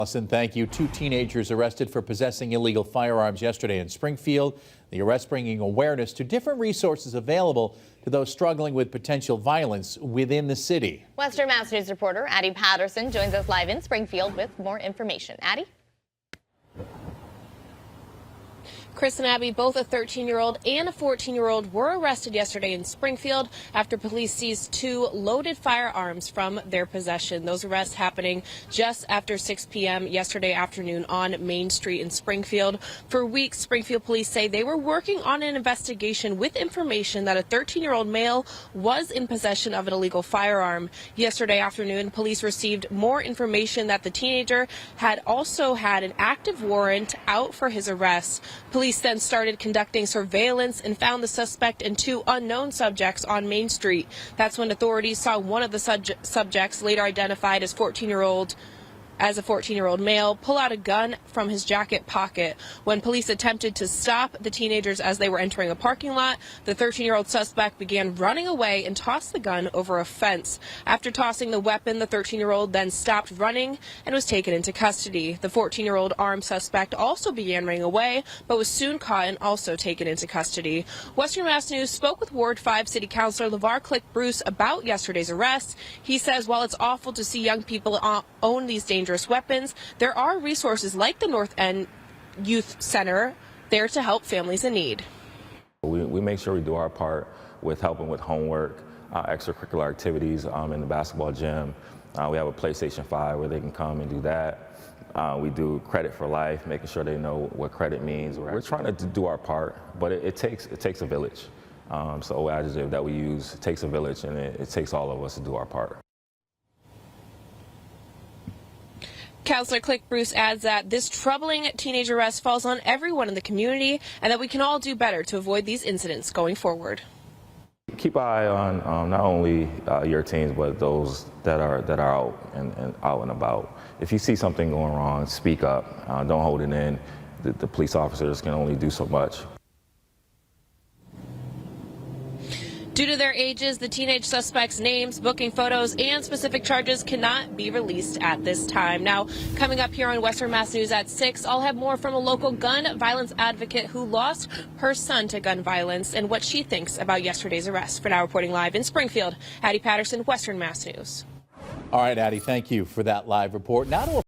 Allison, thank you. 2 teenagers arrested for possessing illegal firearms yesterday in Springfield. The arrest bringing awareness to different resources available to those struggling with potential violence within the city. Western Mass News reporter Addie Patterson joins us live in Springfield with more information. Addie? Chris and Abby, both a 13-year-old and a 14-year-old, were arrested yesterday in Springfield after police seized 2 loaded firearms from their possession. Those arrests happening just after 6 p.m. yesterday afternoon on Main Street in Springfield. For weeks, Springfield police say they were working on an investigation with information that a 13-year-old male was in possession of an illegal firearm. Yesterday afternoon, police received more information that the teenager had also had an active warrant out for his arrest. Police then started conducting surveillance and found the suspect and 2 unknown subjects on Main Street. That's when authorities saw one of the subjects, later identified as a 14-year-old male, pull out a gun from his jacket pocket. When police attempted to stop the teenagers as they were entering a parking lot, the 13-year-old suspect began running away and tossed the gun over a fence. After tossing the weapon, the 13-year-old then stopped running and was taken into custody. The 14-year-old armed suspect also began running away, but was soon caught and also taken into custody. Western Mass News spoke with Ward 5 City Councilor LeVar Click Bruce about yesterday's arrest. He says while it's awful to see young people own these dangerous weapons, there are resources like the North End Youth Center there to help families in need. We make sure we do our part with helping with homework, extracurricular activities in the basketball gym. We have a PlayStation 5 where they can come and do that. We do credit for life, making sure they know what credit means. We're trying to do our part, but it takes a village. So the adjective that we use, it takes a village, and it takes all of us to do our part. Councilor Click Bruce adds that this troubling teenage arrest falls on everyone in the community and that we can all do better to avoid these incidents going forward. Keep an eye on not only your teens, but those that are out and out and about. If you see something going wrong, speak up. Don't hold it in. The police officers can only do so much. Due to their ages, the teenage suspects' names, booking photos, and specific charges cannot be released at this time. Now, coming up here on Western Mass News at 6, I'll have more from a local gun violence advocate who lost her son to gun violence and what she thinks about yesterday's arrest. For now, reporting live in Springfield, Addie Patterson, Western Mass News. All right, Addie, thank you for that live report. Now to